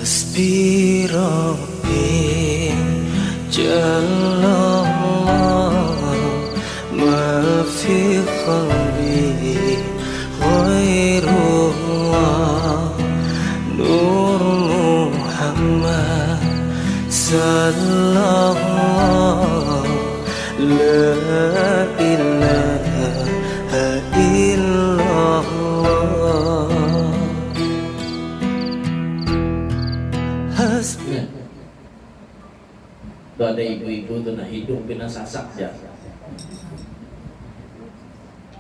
حسبي ربي جل الله ما في قلبي غير الله نور محمد صلى الله لا إله إلا الله حسبي. Tuh ada ibu-ibu tuh nah hidung kena sasak ya.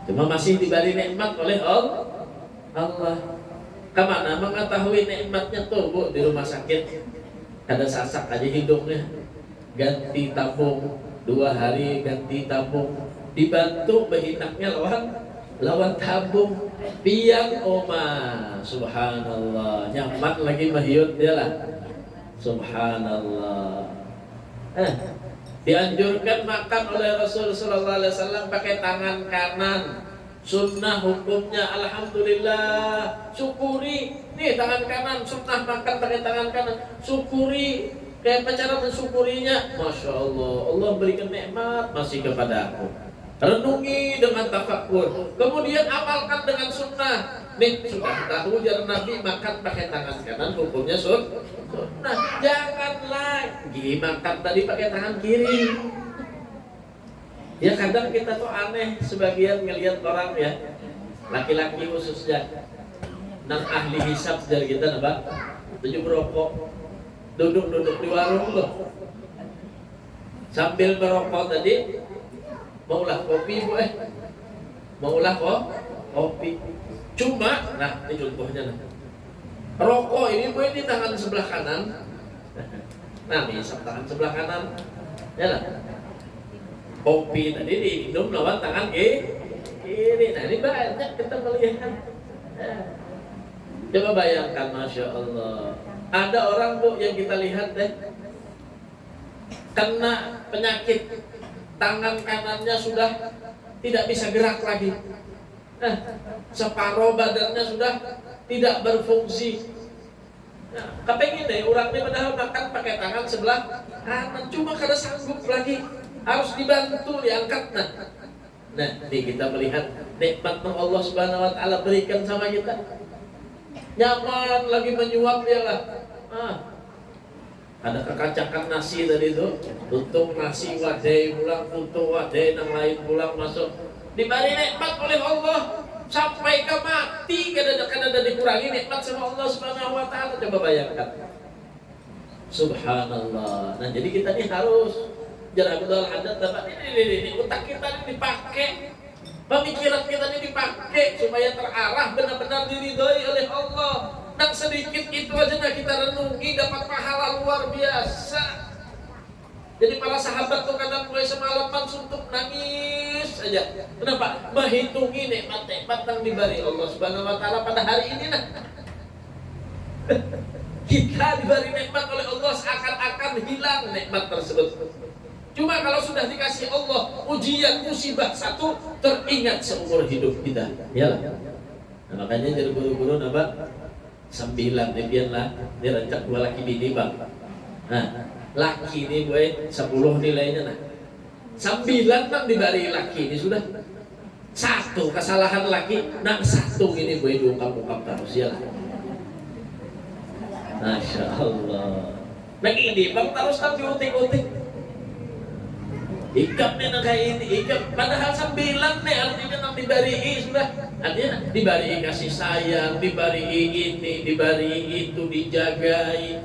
Cuma masih diberi nikmat oleh Allah. Kemana mengetahui nikmatnya tuh bu di rumah sakit ada sasak aja hidungnya, ganti tabung 2 hari ganti tabung, dibantu behinaknya lawan tabung piang oma, subhanallah nyaman lagi mahyut dia lah, subhanallah. Dianjurkan makan oleh Rasul sallallahu alaihi wasallam pakai tangan kanan. Sunnah hukumnya alhamdulillah, syukuri. Nih tangan kanan sunnah makan pakai tangan kanan, syukuri. Kayak cara mensyukurinya, masya Allah, Allah berikan nikmat masih kepada aku. Renungi dengan tafakkur, kemudian amalkan dengan sunnah. Nih sudah tahu jalan Nabi makan pakai tangan kanan, hukumnya sunnah. Jangan lagi makan tadi pakai tangan kiri. Ya kadang kita tuh aneh sebagian ngelihat orang ya, laki-laki khususnya, nang ahli hisab dari kita napa, tujuh merokok, duduk di warung tuh, sambil merokok tadi, maulah kopi bu maulah kopi, cuma, nah ini contohnya nah, rokok ini bu di tangan sebelah kanan, nah hisab tangan sebelah kanan, ya lah. Kopi tadi diminum lawan tangan kiri. Nah ini banyak kita melihat. Coba bayangkan, masya Allah. Ada orang bu yang kita lihat kena penyakit, tangan kanannya sudah tidak bisa gerak lagi. Separuh badannya sudah tidak berfungsi. Nah, kepengen deh orangnya padahal makan pakai tangan sebelah kanan, cuma kada sanggup lagi. Harus dibantu, diangkat. Nah, nih kita melihat nikmat yang Allah Subhanahu wa taala berikan sama kita. Nyaman lagi menyuap dia lah. Ada kekacakan nasi tadi itu, tutung nasi wadai pulang, tutung wadai yang lain pulang masuk. Diberi nikmat oleh Allah sampai ke mati kadang-kadang dikurangi nikmat sama Allah Subhanahu wa taala. Coba bayangkan. Subhanallah. Nah, jadi kita ini harus jangan betul ada dapat ini otak kita ini dipakai, pemikiran kita ini dipakai supaya terarah benar-benar diridhoi oleh Allah. Dan sedikit itu aja nah kita renungi dapat pahala luar biasa. Jadi para sahabat tuh kadang mulai semalaman suntuk nangis aja. Kenapa? Menghitungi nikmat-nikmat yang diberi Allah Subhanahu wa taala pada hari ini nah. Kita diberi nikmat oleh Allah seakan-akan hilang nikmat tersebut. Cuma kalau sudah dikasih Allah ujian musibah satu teringat seumur hidup kita. Ya. Nah, makanya jadi guru-guru napa 9 pian lah dia rancak 2 laki bini bang. Nah, laki ini gue 10 nilainya nah. 9 kan diberi laki ini sudah. 1 kesalahan laki, nah 1 ini gue diungkap-ungkap terus ya lah. Masya Allah. Nah ini bang terus tak diutik-utik. Ikap nih kayak ini, ikap padahal 9 nih artinya nang dibari sudah, artinya dibari kasih sayang, dibari ini, dibari itu, dijagai,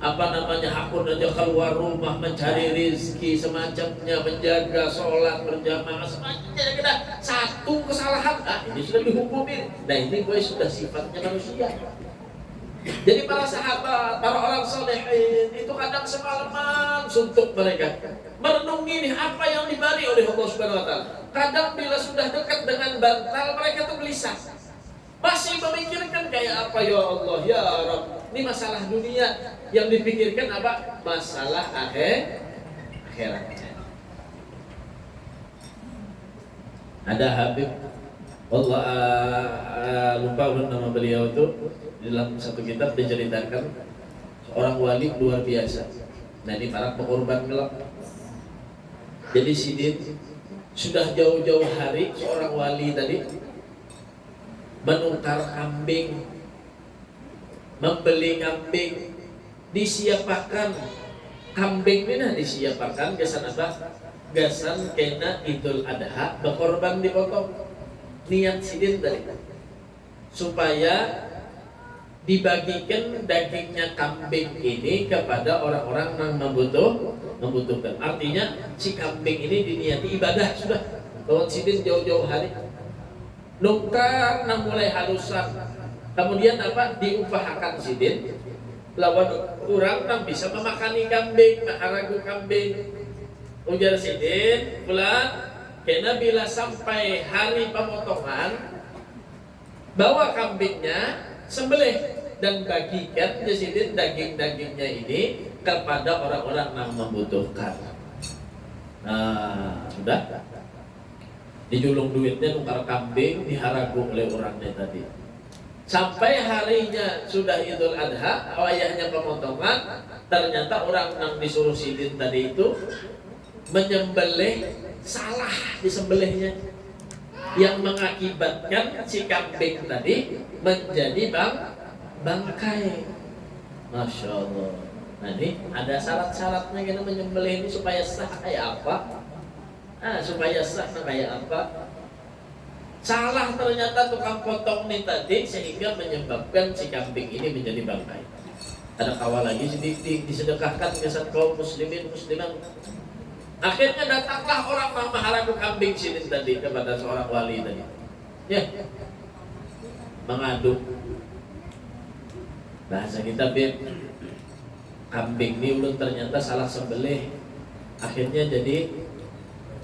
hakun aja keluar rumah mencari rizki semacamnya, menjaga sholat berjamaah semacamnya. Kita 1 kesalahan, ini sudah dihukumin. Nah ini gue sudah sifatnya manusia. Jadi para sahabat, para orang solehin itu kadang semalaman suntuk mereka merenungi nih apa yang diberi oleh Allah Subhanahu wa taala. Kadang bila sudah dekat dengan bantal mereka tuh gelisah. Masih memikirkan kayak apa ya Allah, ya Rabb. Ini masalah dunia, yang dipikirkan apa? Masalah akhirat. Ada Habib, Allah lupa nama beliau itu, di dalam satu kitab diceritakan orang wali luar biasa. Nah ini para pekorban gelap. Jadi sidin sudah jauh-jauh hari seorang wali tadi menukar kambing, membeli kambing, disiapakan kambing ini disiapakan gasan apa? Gasan kena Idul Adha berkorban dipotong. Niat sidin tadi supaya dibagikan dagingnya kambing ini kepada orang-orang yang membutuhkan. Artinya si kambing ini diniati ibadah sudah. Lawan sidin jauh-jauh hari. Nukar nang mulai halusan. Kemudian apa? Diupahakan sidin. Lawan orang nang bisa memakani kambing, maharagu kambing. Ujar sidin, pulang. Kena bila sampai hari pemotongan, bawa kambingnya, sembelih dan bagikan jasidin daging-dagingnya ini kepada orang-orang yang membutuhkan. Nah, sudah dijulung duitnya nukar kambing diharagu oleh orangnya tadi. Sampai harinya sudah Idul Adha, ayahnya pemotongan, ternyata orang yang disuruh sidin tadi itu menyembelih salah disembelihnya, yang mengakibatkan si kambing tadi menjadi bangkai. Masya Allah. Nah ini ada syarat-syaratnya kita menyembelih ini supaya sah kayak apa? Supaya sah kayak apa? Salah ternyata tukang potong ini tadi sehingga menyebabkan si kambing ini menjadi bangkai. Ada kawal lagi disedekahkan ke kaum muslimin musliman. Akhirnya datanglah orang yang maharagu kambing sidin tadi kepada seorang wali tadi. Ya, mengadu. Bahasa kita kambing ini ulun ternyata salah sembelih. Akhirnya jadi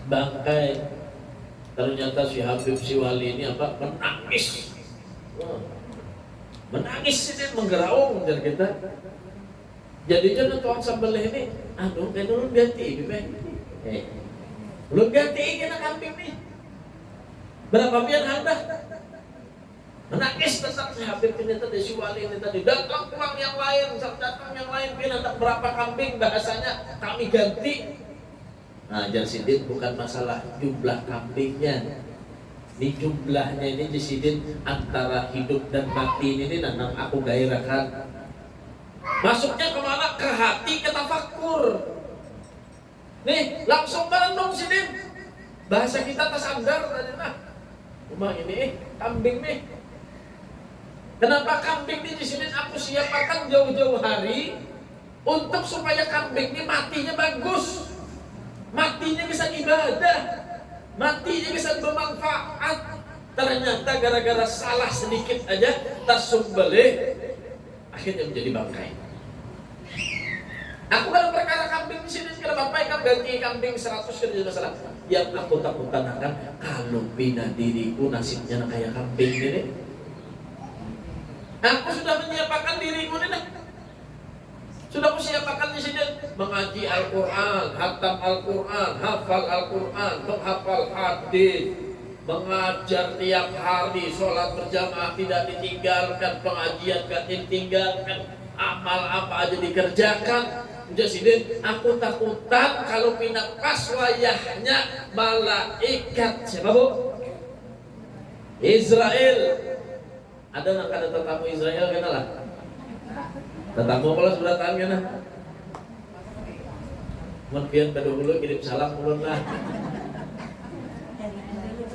bangkai. Ternyata si Habib si wali ini apa? Menangis. Menangis sidin menggeraung dari kita. Jadinya tuang sembelih ini, kayak dulu ganti belum ganti kena kambing nih. Berapa pian harga? Menangis tentang si Habib ini tadi, si wali ini tadi. Datang pulang yang lain, datang yang lain, pian ada berapa kambing, bahasanya kami ganti. Nah, jasidin bukan masalah jumlah kambingnya. Di jumlahnya ini jasidin antara hidup dan mati ini nanang aku gairahkan. Masuknya kemana? Ke hati, ke tafakur. Nih, langsung merenung sini. Bahasa kita tersandar tadi nah. Rumah ini kambing nih. Kenapa kambing ini di sini aku siapkan jauh-jauh hari untuk supaya kambing ini matinya bagus. Matinya bisa ibadah. Matinya bisa bermanfaat. Ternyata gara-gara salah sedikit aja tersembelih akhirnya menjadi bangkai. Aku kalau perkara kambing di sini sekarang bapak kan ganti kambing 100 kerja masalah. Yang aku takutkan akan kalau pindah diriku nasibnya kayak kambing ini. Aku sudah menyiapkan diriku ini. Sudah aku siapkan di sini mengaji Al-Quran, hatam Al-Quran, hafal Al-Quran, menghafal hadis, mengajar tiap hari, sholat berjamaah tidak ditinggalkan, pengajian tidak ditinggalkan, amal apa aja dikerjakan. Jasidin, aku takutan kalau pindah pas wayahnya malaikat siapa bu? Israel. Ada nggak ada tetamu Israel kena lah? Tetamu kalau sudah tahan kena? Mungkin dulu kirim salam ulun lah.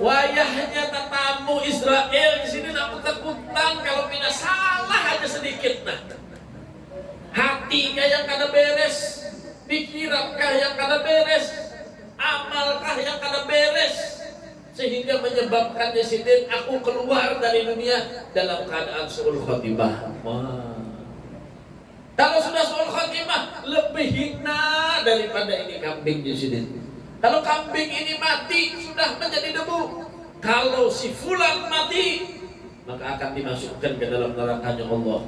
Wayahnya tetamu Israel di sini aku takutan kalau pindah salah aja sedikit nah. Hati yang kada beres, pikirankah yang kada beres, amalkah yang kada beres, sehingga menyebabkan jasidin aku keluar dari dunia dalam keadaan su'ul khotimah. Kalau sudah su'ul khotimah lebih hina daripada ini kambing jasidin. Kalau kambing ini mati sudah menjadi debu. Kalau si fulan mati maka akan dimasukkan ke dalam nerakanya Allah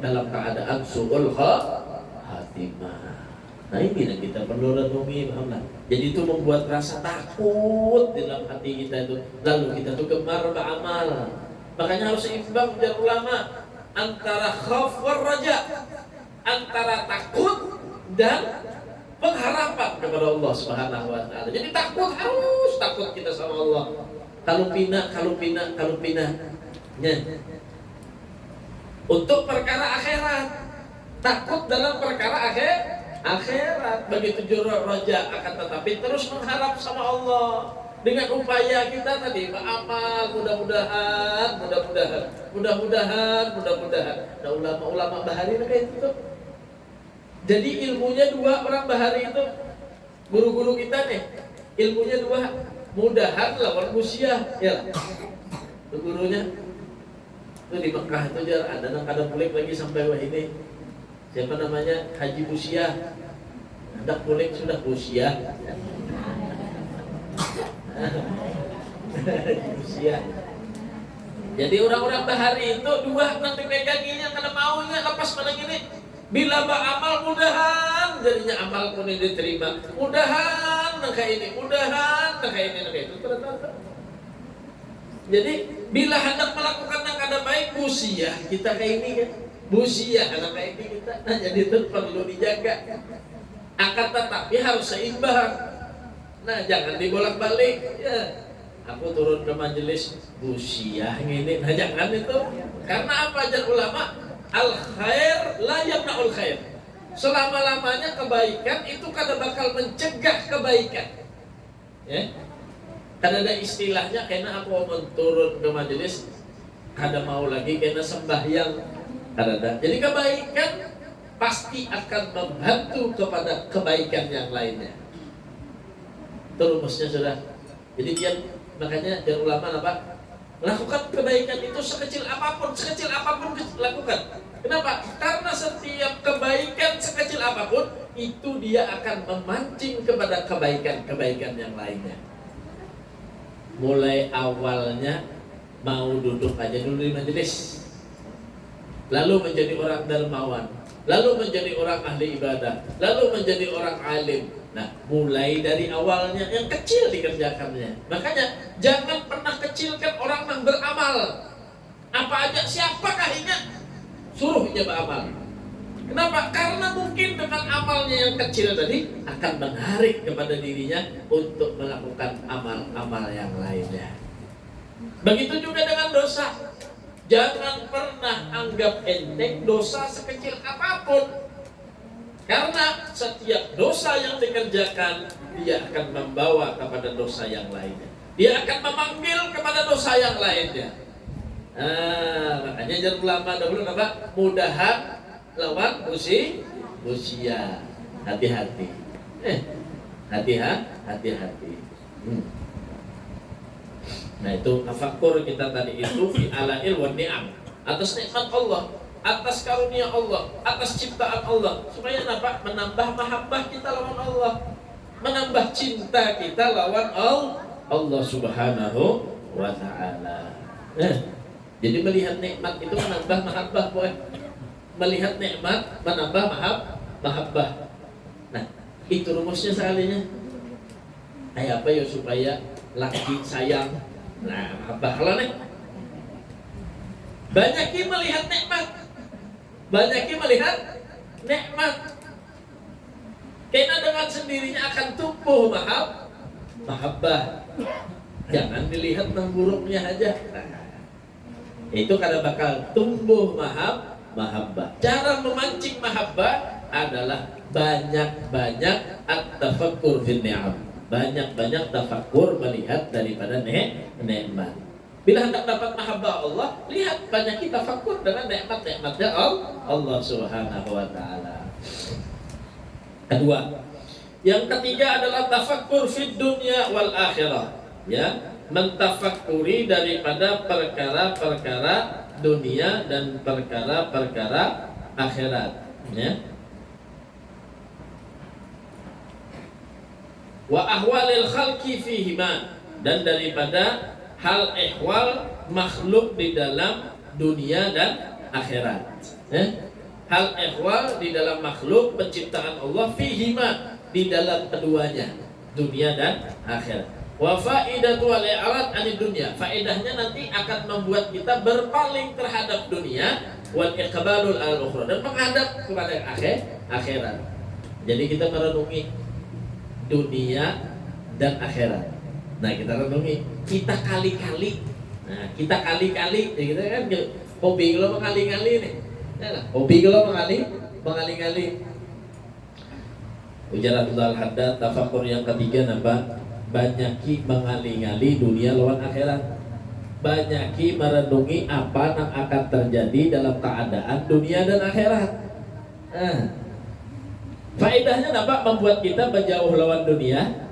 dalam keadaan su'ul khatimah. Nah ini yang kita perlu renungi, pahamlah. Jadi itu membuat rasa takut dalam hati kita itu. Lalu kita tuh gemar beramal. Makanya harus seimbang dari ulama antara khauf war raja. antara takut dan pengharapan kepada Allah Subhanahu wa taala. Jadi harus takut kita sama Allah. Kalau pindah. Ya. Untuk perkara akhirat. Takut dalam perkara akhirat. Begitu juga roja, akan tetapi terus mengharap sama Allah. Dengan upaya kita tadi beramal, mudah-mudahan. Nah, ulama-ulama bahari kayak itu. Jadi ilmunya dua orang bahari itu, guru-guru kita nih, ilmunya dua, mudahan lawan musyah, ya. Itu gurunya. Itu di Mekah itu ada pulik lagi sampai wah ini. Siapa namanya? Haji Musyah. Ada pulik sudah Musyah. Jadi orang-orang bahari itu dua nanti peganginya karena maunya lepas pada gini. Bila beramal mudahan jadinya amal pun diterima. Mudahan kayak ini, kayak itu. Jadi bila hendak melakukan yang kada baik, musyah kita kayak ini kan. Musyah anak kayak ini kita. Nah, jadi itu perlu dijaga. Akan tetapi harus seimbang. Nah, jangan dibolak-balik ya. Aku turun ke majelis musyah ini. Nah, jangan itu. Karena apa ajar ulama? Al khair la yamna'ul khair. Selama-lamanya kebaikan itu kada bakal mencegah kebaikan. Ya. Kada ada istilahnya karena aku mau turun ke majelis kada mau lagi karena sembahyang. Kada ada. Jadi kebaikan pasti akan membantu kepada kebaikan yang lainnya. Itu rumusnya sudah. Jadi dia makanya dari ulama apa? Lakukan kebaikan itu sekecil apapun lakukan. Kenapa? Karena setiap kebaikan sekecil apapun itu dia akan memancing kepada kebaikan yang lainnya. Mulai awalnya mau duduk aja dulu di majelis, lalu menjadi orang dermawan, lalu menjadi orang ahli ibadah, lalu menjadi orang alim. Nah, mulai dari awalnya yang kecil dikerjakannya. Makanya jangan pernah kecilkan orang yang beramal. Apa aja, siapakah ingat? Suruh dia beramal. Kenapa? Karena mungkin dengan amalnya yang kecil tadi akan menarik kepada dirinya untuk melakukan amal-amal yang lainnya. Begitu juga dengan dosa. Jangan pernah anggap enteng dosa sekecil apapun. Karena setiap dosa yang dikerjakan, dia akan membawa kepada dosa yang lainnya. Dia akan memanggil kepada dosa yang lainnya. Makanya jangan ulama dahulu apa? Mudahan lawan musyah. Hati-hati. Hati-hati. Nah, itu tafakkur kita tadi itu fi alail wa ni'am. Atas nikmat Allah, atas karunia Allah, atas ciptaan Allah, supaya apa? Menambah mahabbah kita lawan Allah, menambah cinta kita lawan Allah Subhanahu wa ta'ala. Jadi melihat nikmat itu menambah mahabbah, boy. Melihat nikmat menambah mahabbah. Nah, itu rumusnya sekalinya. Apa ya supaya laki sayang? Nah, mahabbah lah nih. Banyakin melihat nikmat. Karena dengan sendirinya akan tumbuh mahabbah. Jangan dilihat yang buruknya aja. Itu kada bakal tumbuh mahabbah. Cara memancing mahabbah adalah banyak-banyak at-tafakkur fil ni'am. Banyak-banyak tafakkur melihat daripada nikmat. Bila hendak dapat mahabbah Allah, lihat banyak kita tafakkur dengan nikmat-nikmatnya Allah Subhanahu wa taala. Kedua, yang ketiga adalah tafakkur fid dunya wal akhirah. Ya, mentafakuri daripada perkara-perkara dunia dan perkara-perkara akhirat. Ya. Wa ahwalil khalqi fihima, dan daripada hal ehwal makhluk di dalam dunia dan akhirat. Hal ehwal di dalam makhluk penciptaan Allah fihima, di dalam keduanya, dunia dan akhirat. Wa faidatu al-i'rad 'anid dunya, faedahnya nanti akan membuat kita berpaling terhadap dunia wal iqbalul al-ukhra, dan menghadap kepada akhirat. Jadi kita merenungi dunia dan akhirat. Nah, kita renungi, kita kali-kali. Nah, kita kali-kali, ya kita kan hobi kalau mengali-ngali nih. Ya, hobi kalau mengali-ngali. Ujaratul haddad, tafakur yang ketiga apa? Banyaki mengali-ngali dunia lawan akhirat. Banyaki merenungi apa yang akan terjadi dalam keadaan dunia dan akhirat. Nah, faedahnya apa? Membuat kita menjauh lawan dunia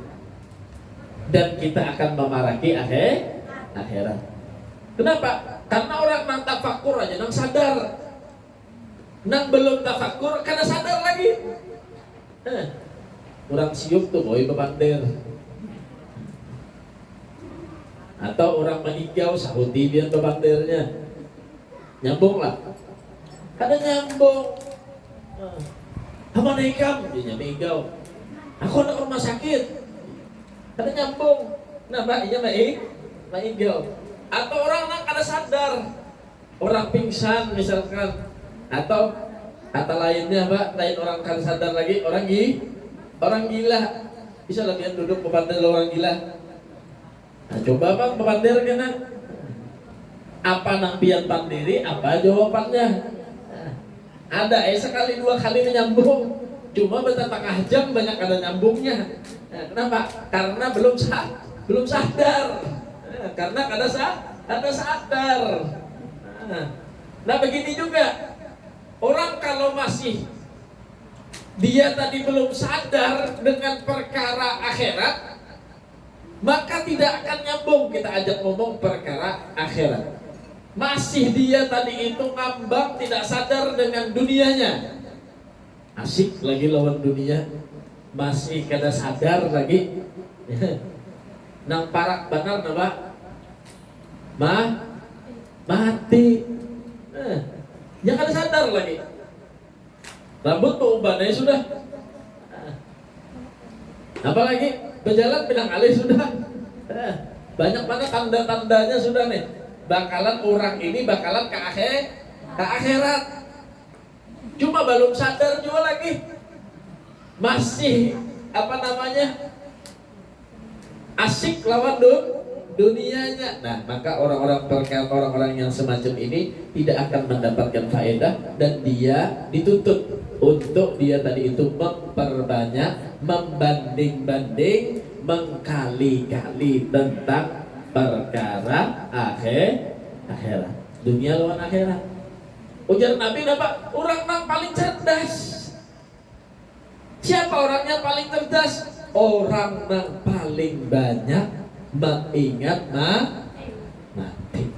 dan kita akan memaraki akhirat. Kenapa? Karena orang nang tafakur aja, nang sadar. Nang belum tafakur, karena sadar lagi. Orang siup tuh boy bepandir. Atau orang meninggal sahuti dia bepandirnya. Nyambung lah. Ada nyambung. Apa nikam? Dia meninggal. Aku anak rumah sakit. Ada nyambung. Nah, Mbak, iya meninggal. Atau orang nang kada sadar. Orang pingsan misalkan. Atau kata lainnya, Mbak, lain orang kada sadar lagi, orang gila. Bisa lebih duduk bepandir orang gila. Nah, coba bang bepandir kena. Apa nang pian pandiri, apa jawabannya? Nah, ada sekali dua kali nyambung. Cuma bertengah jam banyak ada nyambungnya. Nah, kenapa? Karena belum sadar. Nah, karena kada sadar. Nah, begini juga. Orang kalau masih dia tadi belum sadar dengan perkara akhirat, maka tidak akan nyambung kita ajak ngomong perkara akhirat. Masih dia tadi itu ngambang tidak sadar dengan dunianya. Asik lagi lawan dunia, masih kada sadar lagi. Nang parak benar napa? Mati. Ya kada sadar lagi. Rambut perubahannya sudah. Apalagi berjalan pinang alih sudah. Banyak banget tanda-tandanya sudah nih. Bakalan orang ini bakalan ke akhirat. Cuma belum sadar juga lagi. Masih asik lawan dunianya. Nah, maka orang-orang yang semacam ini tidak akan mendapatkan faedah, dan dia dituntut untuk dia tadi itu memperbanyak, membanding-banding, mengkali-kali tentang perkara akhirat. Dunia lawan akhirat. Ujar Nabi apa? Orang yang paling cerdas. Siapa orangnya paling cerdas? Orang yang paling banyak mengingat mati.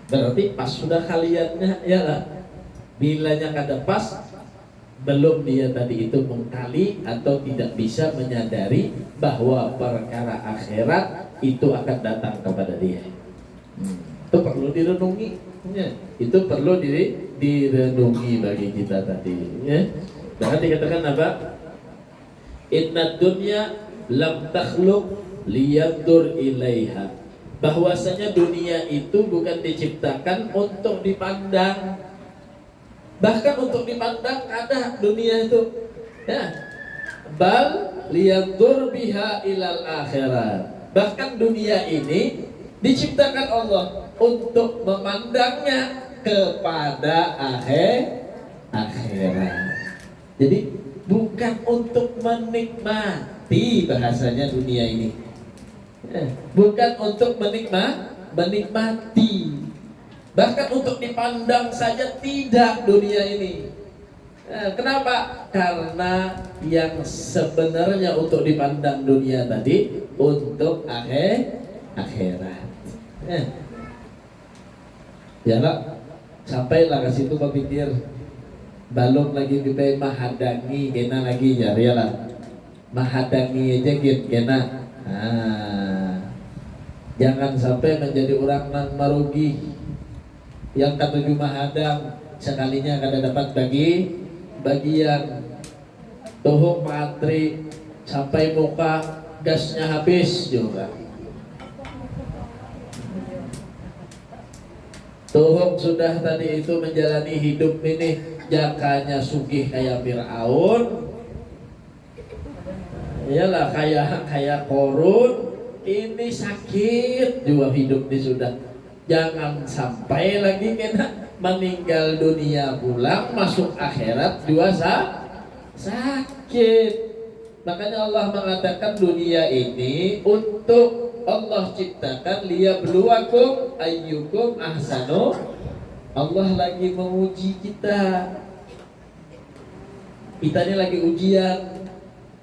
Berarti pas sudah kaliannya ya lah. Bilanya kada pas, belum dia tadi itu mengkali atau tidak bisa menyadari bahwa perkara akhirat itu akan datang kepada dia. Itu perlu direnungi, ya. Itu perlu direnungi bagi kita tadi, ya. Bahkan dikatakan apa? Inna dunya lam takhluq liyandur ilaiha. Bahwasanya dunia itu bukan diciptakan untuk dipandang. Bahkan untuk dipandang ada dunia itu, ya. Bal liyandur biha ilal akhirat. Bahkan dunia ini diciptakan Allah untuk memandangnya kepada akhirat. Jadi bukan untuk menikmati, bahasanya dunia ini. Bukan untuk menikmati. Bahkan untuk dipandang saja tidak dunia ini. Kenapa? Karena yang sebenarnya untuk dipandang dunia tadi untuk akhirat. Ya Pak, sampailah ke situ berpikir. Balong lagi kita mahadangi kena lagi ya lah. Mahadangi aja kena. Jangan sampai menjadi orang yang merugi. Yang ketujuh mahadang sekalinya kada dapat bagian. Tuhuk matri sampai muka gasnya habis juga. Tuhuk sudah tadi itu menjalani hidup ini jakanya sugih kayak Fir'aun. Iyalah kayak Korun. Ini sakit juga hidup ini sudah. Jangan sampai lagi kena meninggal dunia pulang masuk akhirat juga sakit. Makanya Allah mengatakan dunia ini untuk Allah ciptakan liyabluwakum ayyukum ahsanu. Allah lagi menguji kita. Kita ini lagi ujian.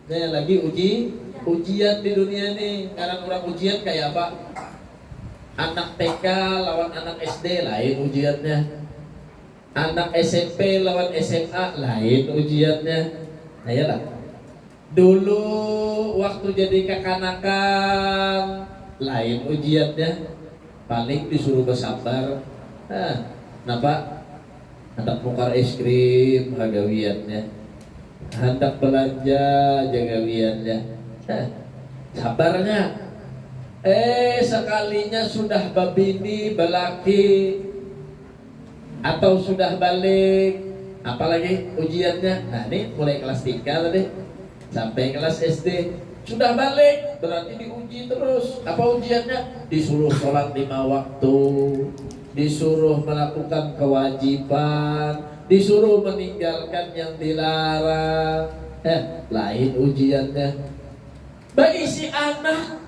Lagi ujian di dunia ini. Karena orang ujian kayak apa? Anak TK lawan anak SD lain ujiannya. Anak SMP lawan SMA lain ujiannya. Nah iyalah. Dulu waktu jadi kekanakan lain ujiannya. Paling disuruh bersabar. Kenapa? Hendak mukar es krim hagawiannya. Hendak belanja jagawiannya. Sabarnya. Sekalinya sudah babini belaki atau sudah balik, apalagi ujiannya. Nah ini mulai kelas 3 tadi sampai kelas SD sudah balik, berarti diuji terus. Apa ujiannya? Disuruh sholat 5 waktu, disuruh melakukan kewajiban, disuruh meninggalkan yang dilarang. Lain ujiannya. Bagi si anak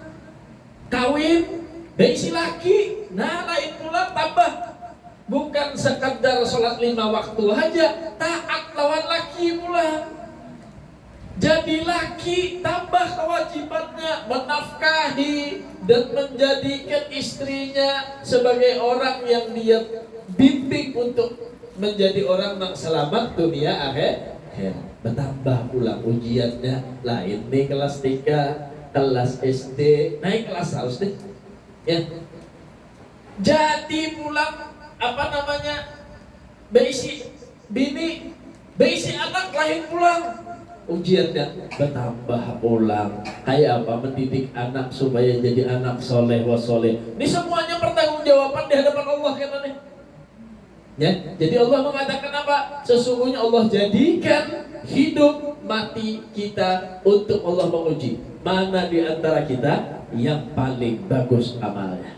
kawin, bagi si laki, nah lain pula tambah. Bukan sekadar sholat 5 waktu aja, taat lawan laki pula. Jadi laki tambah kewajibannya menafkahi dan menjadikan istrinya sebagai orang yang dia bimbing untuk menjadi orang yang selamat dunia akhir. Bertambah pula ujiannya. Lain nih kelas 3, kelas SD, naik kelas harus deh. Ya. Jadi pulang beisi bini, beisi anak lain pulang. Ujiannya bertambah pulang. Kayak apa? Mendidik anak supaya jadi anak soleh wasoleh. Ini semuanya pertanggungjawaban di hadapan Allah kan nih. Ya, jadi Allah mengatakan apa? Sesungguhnya Allah jadikan hidup mati kita untuk Allah menguji. Mana di antara kita yang paling bagus amalnya?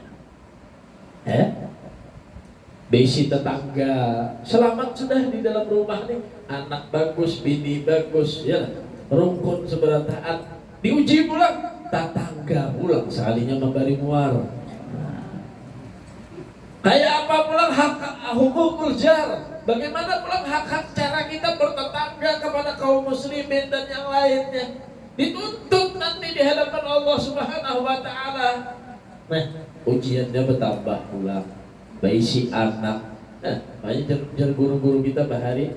Besi tetangga selamat sudah di dalam rumah nih, anak bagus, bini bagus, ya rukun seberantaat. Diuji pulang, tetangga pulang sekalinya memberi muar. Kayak apa pulang hak hukukul jar? Bagaimana pulang hak-hak cara kita bertetangga kepada kaum muslimin dan yang lainnya? Dituntut nanti di hadapan Allah Subhanahu wa taala. Nah, ujiannya bertambah pulang. Bayi si anak, banyak guru-guru kita bahari,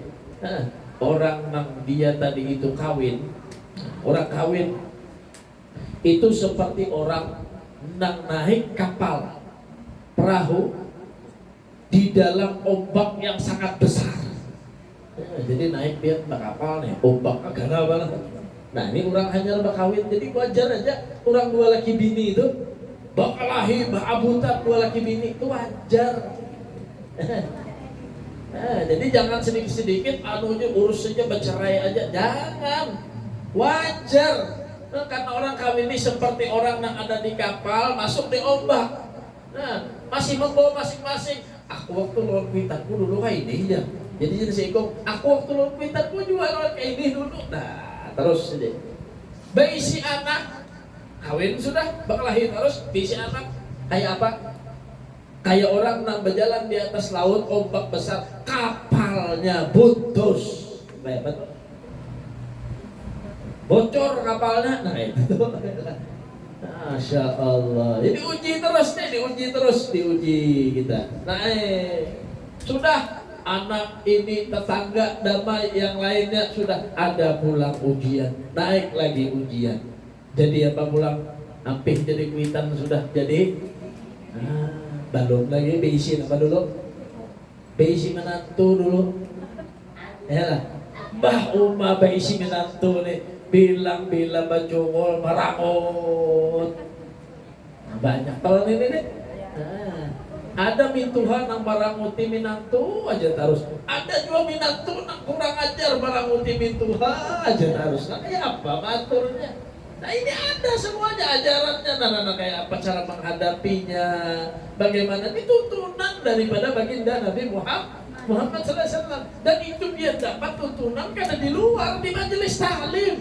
orang nang dia tadi itu kawin, orang kawin itu seperti orang nang naik kapal perahu di dalam ombak yang sangat besar. Jadi naik dia kapal nih, ombak agak banget. Nah ini orang hanya berkawin, jadi wajar aja orang 2 laki bini itu bakalahi abutan 2 laki bini itu wajar. Jadi jangan sedikit-sedikit urus saja bercerai aja, jangan. Wajar. Karena orang kawin ini seperti orang yang ada di kapal masuk di ombak. Nah, masih membawa masing-masing. Aku waktu luar kuitanku dulu kayak ini ya. Jadi seikong aku waktu luar kuitanku juga luar kayak ini dulu. Nah, terus aja. Bayi si anak kawin sudah, bakal lahir terus. Bisi anak kayak apa? Kayak orang yang berjalan di atas laut, ombak besar, kapalnya putus. Betul. Bocor kapalnya, nah itu. Masya Allah. Jadi diuji kita. Nah, sudah anak ini tetangga damai yang lainnya sudah ada pulang ujian, naik lagi ujian. Jadi apa pulang? Hampir jadi kuitan sudah jadi. Belum lagi beisi apa dulu? Beisi menantu dulu. Ya lah. Mbah Uma beisi menantu nih. Bilang-bilang bacungol meramut. Banyak tahun ini nih. Ada mintuhan nang baranguti minantu aja terus. Ada juga minantu nang kurang ajar baranguti mintuha aja terus. Nah kayak apa maturnya? Nah ini ada semuanya ajarannya. Nah kayak apa cara menghadapinya? Bagaimana ini tuntunan daripada baginda Nabi Muhammad SAW. Dan itu dia dapat tuntunan karena di luar, di majelis ta'lim.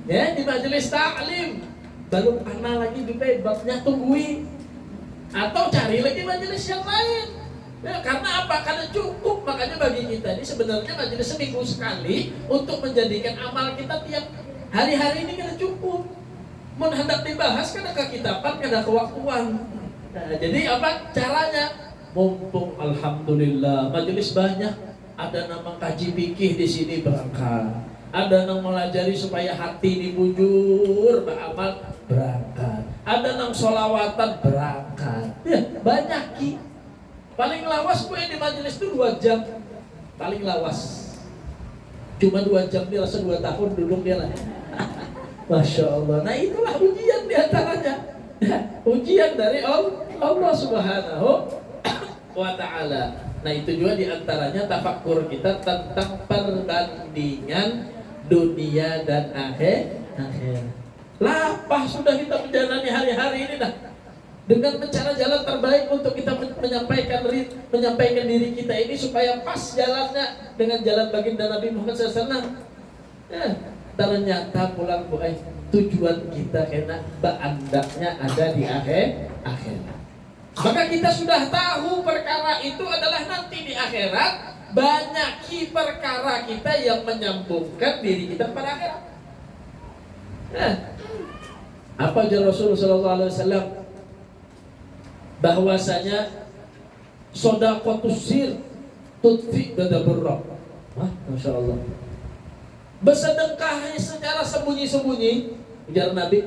Ya, di majelis ta'lim. Baru kenal lagi juga babnya tungguin. Atau cari lagi majelis yang lain. Ya, karena apa? Karena cukup. Makanya bagi kita ini sebenarnya majelis seminggu sekali untuk menjadikan amal kita tiap hari-hari ini karena cukup. Mun hendak dibahas karena kekitapan, karena kewaktuan. Nah, jadi apa caranya? Mumpung alhamdulillah majelis banyak, ada nama kaji fikih di sini berangkat. Ada yang melajari supaya hati dibujur, beramal berangkat. Ada yang solawatan berangkat. Ya, banyak ki. Paling lawas gue di majelis itu 2 jam. Paling lawas. Cuma 2 jam, dia rasa 2 tahun duduk dia lah. Masya Allah. Nah itulah ujian diantaranya. Ujian dari Allah Subhanahu wa ta'ala. Nah itu juga diantaranya tafakkur kita tentang perbandingan dunia dan akhir. Lapah sudah kita menjalani hari-hari ini dah dengan mencari jalan terbaik untuk kita menyampaikan diri kita ini supaya pas jalannya dengan jalan baginda Nabi Muhammad SAW. Ternyata pulang tujuan kita kena beandaknya ada di akhir. Maka kita sudah tahu perkara itu adalah nanti di akhirat. Banyak perkara kita yang menyambungkan diri kita pada akhirat. Apa ajar Rasulullah SAW? Bahwasanya sodaqatus sir tudfi ghadabur rabb. Masya Allah. Bersedekah secara sembunyi-sembunyi, ujar Nabi,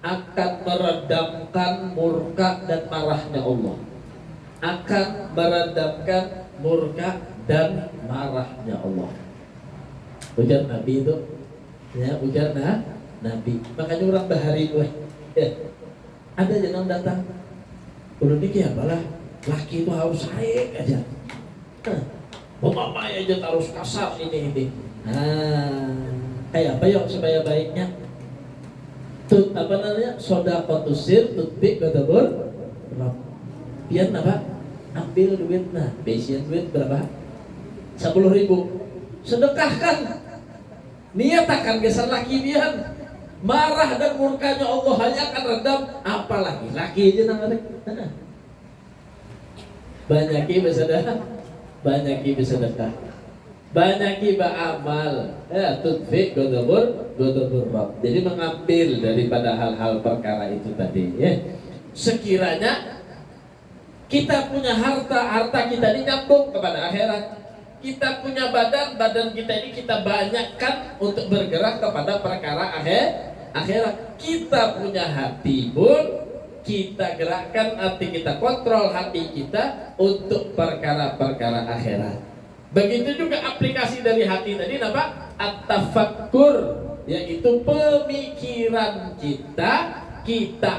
akan meredamkan murka dan marahnya Allah. Akan meredamkan murka dan marahnya Allah. Ujar Nabi itu, ya ujar Nabi. Makanya orang bahari gue, ya, ada jenang datang. Udah nikah apalah, laki itu harus baik aja. Mama aja harus kasar ini. Kayak apa yuk supaya baiknya? Tut apa namanya? Sodaqatus sir tutbik ghadabur rabb. Pian apa? Ambil duit besian duit berapa? 10.000. Sedekahkan. Niatakan gesan laki pian. Marah dan murkanya Allah hanya akan redam, apalagi laki aja namanya. Banyaki bersedekah. Banyaki beramal. Ya, tutfik ghadabur rabb. Jadi mengambil daripada hal-hal perkara itu tadi, ya. Sekiranya kita punya harta kita ini nyambung kepada akhirat. Kita punya badan kita ini kita banyakkan untuk bergerak kepada perkara akhirat. Kita punya hati pun kita gerakkan hati kita, kontrol hati kita untuk perkara-perkara akhirat. Begitu juga aplikasi dari hati tadi apa? At-tafakkur, yaitu pemikiran kita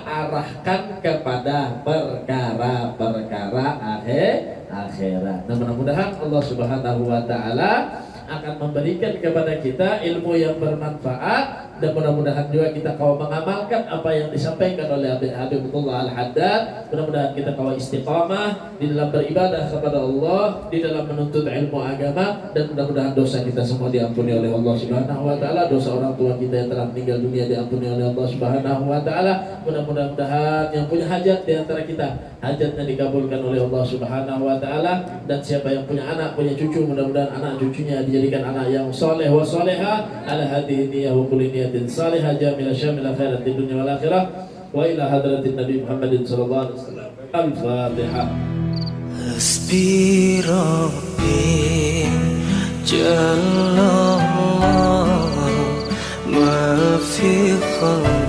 arahkan kepada perkara-perkara akhirat. Nah, mudah-mudahan Allah Subhanahu wa taala akan memberikan kepada kita ilmu yang bermanfaat, dan mudah-mudahan juga kita kau mengamalkan apa yang disampaikan oleh Habibullah Al-Haddad. Mudah-mudahan kita kau istiqamah di dalam beribadah kepada Allah, di dalam menuntut ilmu agama, dan mudah-mudahan dosa kita semua diampuni oleh Allah Subhanahu wa taala. Dosa orang tua kita yang telah meninggal dunia diampuni oleh Allah Subhanahu wa taala. Mudah-mudahan yang punya hajat di antara kita, hajatnya dikabulkan oleh Allah Subhanahu wa taala, dan siapa yang punya anak, punya cucu, mudah-mudahan anak cucunya dijadikan anak yang soleh wa soleha ala hadhihi niyyah wa kulli niyatin salihah jamilah syamilah khairat di dunia wal akhirah wa ila hadratin Nabi Muhammadin sallallahu alaihi wasallam. Al-Fatihah. Hasbi Rabbi Jallallah ma fi khalqi